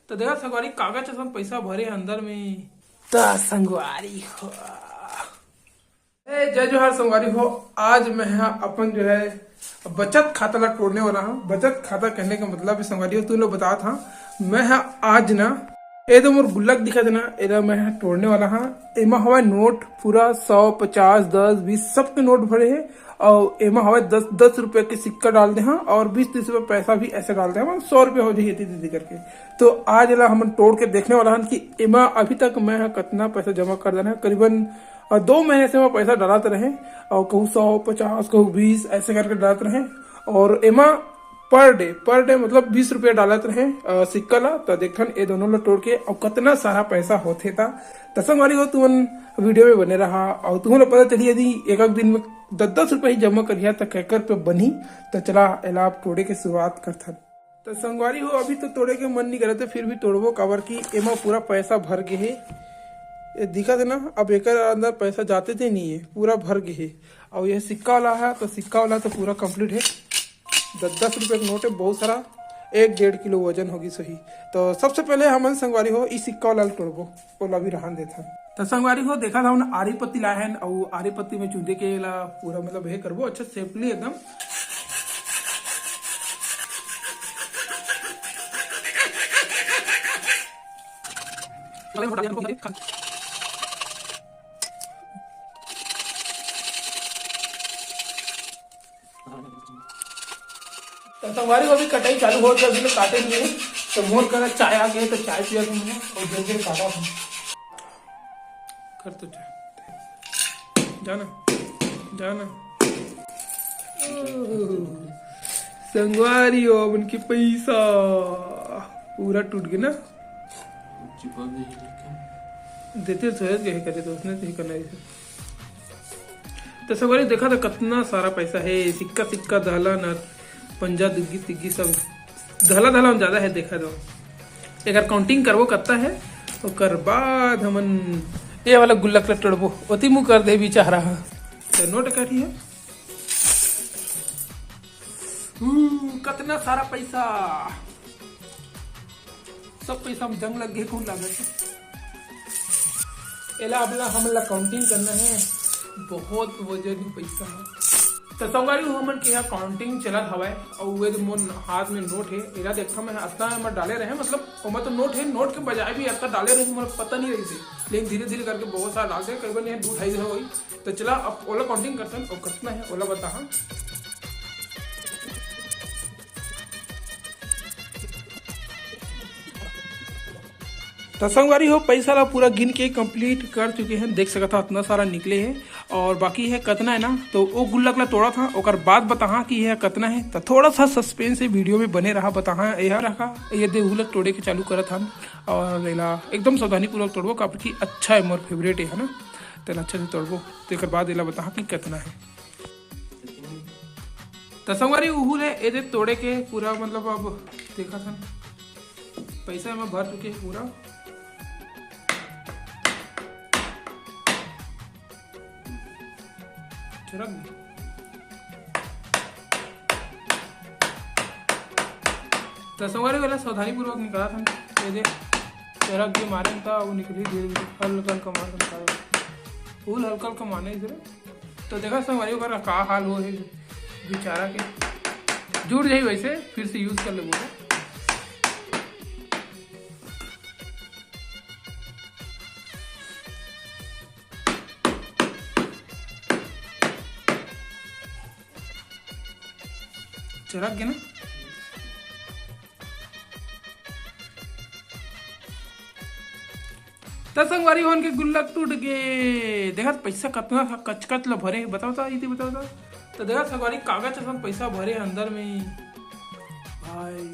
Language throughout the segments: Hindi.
तो देखा संगवारी कागज सब पैसा भरे अंदर में। तो संगवारी हो जय जोहार संगवारी हो। आज मैं अपन जो है बचत खाता ला तोड़ने वाला हूँ। बचत खाता कहने का मतलब संगवारी हो तू लोग बता था मैं आज ना ये तो मोर गुल्लक दिखा देना एरा मैं तोड़ने वाला हाँ। एमा हवा नोट पूरा 100, 50, 10, 20 सबके नोट भरे है और एमा हवा 10 रुपए के सिक्का डाल दे हाँ और 20-30 रुपए पैसा भी ऐसे डाल दे हम 100 रुपए हो जाए दीदी करके। तो आज ला हम तोड़ के देखने वाला हन कि एमा अभी तक मैं कितना पैसा जमा कर देना है। करीबन 2 महीने से मैं पैसा डालते रहे और कहूँ 100, 50, कहूँ 20 ऐसे करके डालते रहे और एमा पर डे मतलब 20 रुपया डालत रहे सिक्का ला। तो देखन ये दोनों ला तोड़ के और कितना सारा पैसा होते था। तो संगवारी हो तुमन वीडियो में बने रहा और तुम्हें पता चली यदि एक दिन में 10-10 रुपये ही जमा करिया तो कैकर पे बनी। तो चला एला तोड़े के शुरुआत करथन। तो संगवारी हो अभी तो तोड़े के मन नहीं करे तो फिर भी तोड़बो काबर की एमा पूरा पैसा भर गए है। ये दिखा देना अब एक अंदर पैसा जाते थे नहीं है पूरा भर गए है और यह सिक्का वाला है तो सिक्का वाला तो पूरा कंप्लीट है। 10 रुपए का नोट है बहुत सारा 1-1.5 किलो वजन होगी सही। तो सबसे पहले हम संगवारी हो इस सिक्का वाला तोड़बो ओला भी रहन देता। तो संगवारी हो देखा था उन्हें आरी पत्ती लाए हैं और आरी पत्ती में चूंदे के ला पूरा मतलब ये करबो अच्छा सेफली एकदम। तो संगवारी को भी कटाई चालू हो गई अभी काटे लिए तो मोर कर चाय आ गए तो चाय पिया तुमने और जल्दी काटा था कर तो जाना जाना संगवारी हो उनकी पैसा पूरा टूट गया ना देते सोच गए करे तो उसने तो ही करना है। तो संगवारी देखा था कितना सारा पैसा है सिक्का सिक्का दहला न पंजा दुग्गी तिग्गी सब धला धला ज्यादा है देखा तो एक काउंटिंग करबो कत्ता है और बाद हमन ये वाला गुल्लक ला तोड़बो ओती मुँह कर दे भी चाह रहा तो नोट काटी है कितना सारा पैसा सब पैसा में जंग लग गए कौन लागत एला अपना हमला काउंटिंग करना है बहुत वजन पैसा है। तो संगवारी हमन के यहाँ काउंटिंग चलत हवा और वे मोर हाथ में नोट है एला देखा मैं अतना मैं डाले रहे मतलब ओमा तो नोट है नोट के बजाय भी अतना डाले रहे मुझे पता नहीं रही थी लेकिन धीरे धीरे करके बहुत सारा डाल दे करीबन यहाँ 2-2.5 हो गई। तो चला अब ओला काउंटिंग करते हैं और कितना है ओला बता। तो संगवारी हो पैसा ला पूरा गिन के कंप्लीट कर चुके हैं देख सकता इतना सारा निकले है और बाकी है कितना है ना तो वो गुल्लक ला तोड़ा था और बाद बता कि यह कितना है। तो थोड़ा सा सस्पेंस है वीडियो में बने रहा बता यह रखा ये गुल्लक तोड़े के चालू करत हम और एकदम सावधानी पूर्वक तोड़बो काफी अच्छा है मोर फेवरेट है ना। तो अच्छा से तोड़बो तो बाद एला बता कि कितना है। तो संगवारी उहू है ये तोड़े के पूरा मतलब अब देखा था पैसा में भर चुके हैं पूरा। तो संगवारी वाला सावधानी पूर्वक निकाला था ये चरक जो मारे था वो निकली धीरे धीरे हल्का मार फूल हल्का मारने इधर। तो देखा संगवारी का का हाल हो है बेचारा के जुड़ जाए वैसे फिर से यूज कर ले बोले। चरक गया ना तो संगवारी होन के गुल्लक टूट गए देखा पैसा कितना कचकच ला भरे बताओ बताओ। तो देखा संगवारी कागज सब पैसा भरे अंदर में भाई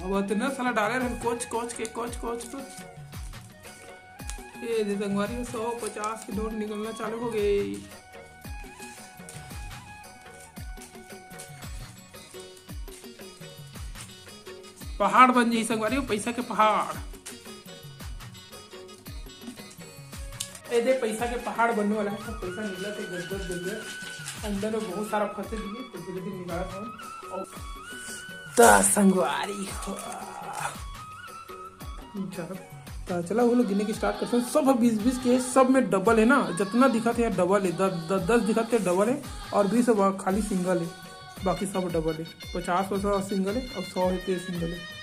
अब इतना साला डाले रहे कोच के ये संगवारी 100-50 के नोट निकलना चालू हो गए। पहाड़ बन जाए संगवारी पैसा के पहाड़ ये पैसा के पहाड़ बनने वाला है। सब पैसा निकला थे गद अंदर में बहुत सारा फंसे दिए तो धीरे धीरे निकाला था और संगवारी हो चला वो लोग गिनने की स्टार्ट करते हैं। सब 20-20 के, सब में डबल है ना, जितना दिखाते हैं डबल है, 10 दिखाते हैं डबल है, और 20 खाली सिंगल है, बाकी सब डबल है। 50 सिंगल है और 100 है तो सिंगल है।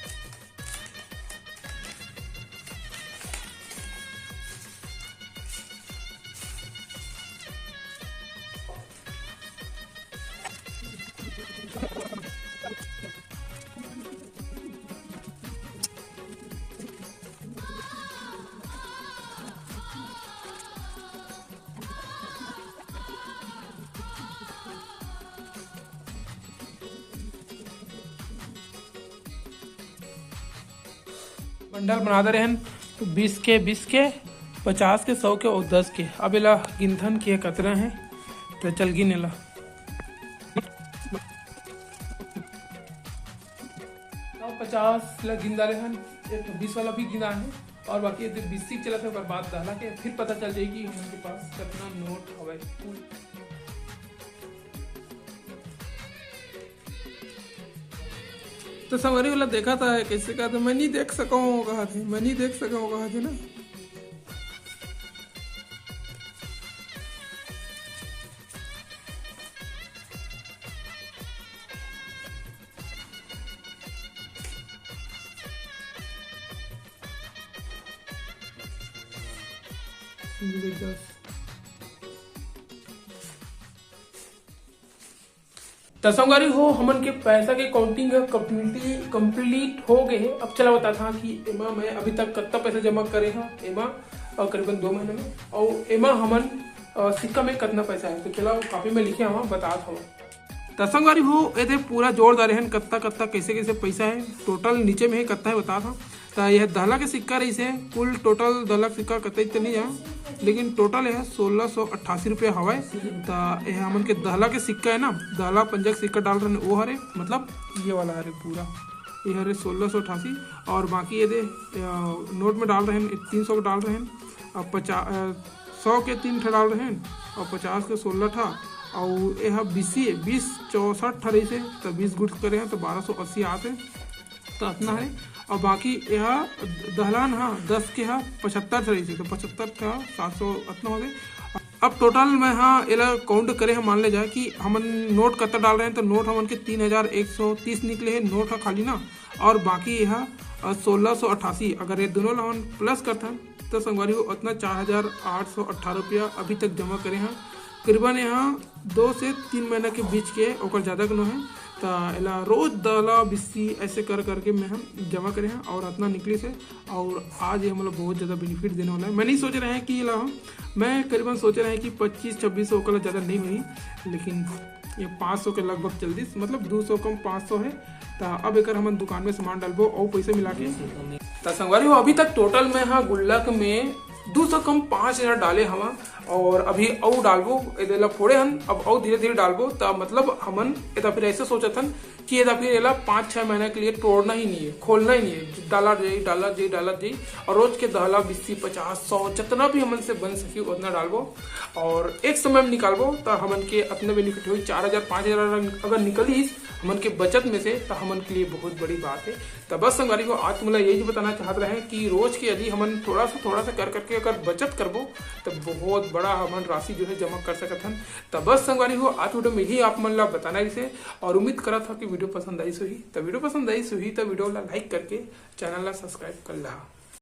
बंडल बना दे रहे हैं तो 20 के 50 के 100 के और 10 के। अब इला गिनथन किए कतरे हैं तो चल गिनेला। तो 50 ला गिन डाले हैं, एक तो 20 वाला भी गिना है और बाकी 20 चला था बाद डाला के फिर पता चल जाएगी उनके पास कितना नोट हवा। तो संगवारी वाला देखा था कैसे कहा था, मैं नहीं देख सका हूँ कहा थे, मैं नहीं देख सका हूँ कहा थे ना। तो संगवारी हो हमन के पैसा के काउंटिंग कंप्लीट हो गए। अब चला बता था कि एमा मैं अभी तक कितना पैसा जमा करे हाँ एमा करीबन 2 महीने में, और एमा हमन सिक्का में कितना पैसा है। तो चला काफी में लिखे हुआ बता था। तो संगवारी हो ये पूरा जोड़ डाले हैं कितना कैसे पैसा है, टोटल नीचे में है कितना है बता था। तो यह 10 लाख के सिक्का रही है, कुल टोटल 10 लाख सिक्का कतई नहीं है, लेकिन टोटल है 1688 रुपया हवा। तो यह हमन के 10 लाख के सिक्का है ना, 10 लाख 50 सिक्का डाल रहे हैं वो हरे, मतलब ये वाला हरे पूरा ये हरे 1688, और बाकी ये दे नोट में डाल रहे हैं 300 डाल रहे हैं, और 100 के 3 ठा डाल रहे हैं, और 50 के 16 ठा, और यह 20 64 रही से तो 20 गुट करे हैं तो 1280 आते तो इतना है। और बाकी यह दहलान हाँ 10 के हाँ 75 रही से तो 75 था 700 इतना हो गए। अब टोटल में हाँ एला काउंट करे हम मान ले जाए कि हम नोट कितना डाल रहे हैं, तो नोट हमन के 3130 निकले हैं नोट है खाली ना, और बाकी यह 1688 अगर ये दोनों हम प्लस करते हैं तो संगवारी को उतना 4818 रुपया अभी तक जमा करे हैं। करीबन यहाँ 2 से 3 महीना के बीच के और ज़्यादा कनो है। तो एला रोज 10 लाख 20 ऐसे कर करके मैं हम जमा करे हैं और इतना निकली से, और आज ये मतलब बहुत ज़्यादा बेनिफिट देने वाला है। मैं नहीं सोच रहे हैं कि ला मैं करीबन सोच रहे हैं कि 25-26 सौ का ज़्यादा नहीं हुई, लेकिन ये 500 के लगभग जल्दी मतलब 200 कम 500 है। तो अब एक हम दुकान में सामान डालबो और पैसे मिला के। तो संगवारी हो अभी तक टोटल में हाँ गुल्लक में 200 कम 5000 डाले हवा, और अभी और डालबो एला फोड़े हन, अब और धीरे धीरे डालबो। तो मतलब हमन एदा फिर ऐसे सोचा था कि एदा फिर एला 5-6 महीने के लिए तोड़ना ही नहीं है, खोलना ही नहीं है, डाला जाए और रोज के 10 लाख 20 50 100 जितना भी हमन से बन सके उतना डालबो, और एक समय में निकालबो। तो हमन के अपने बेनिफिट हुई 4000-5000 अगर निकली हमन के बचत में से, तो हमन के लिए बहुत बड़ी बात है। तो बस संगवारी को आज तुमला यही बताना चाहते रहे कि रोज के यदि हमन थोड़ा सा कर करके अगर बचत करबो तो बहुत बड़ा हमन राशि जो है जमा कर सकत हन। तो बस संगवारी हो आज वीडियो में ही आप मन ला बताना इसे, और उम्मीद करा था कि वीडियो पसंद आई सही। तो वीडियो पसंद आई सही तो वीडियो ला लाइक करके चैनल ला सब्सक्राइब कर ला।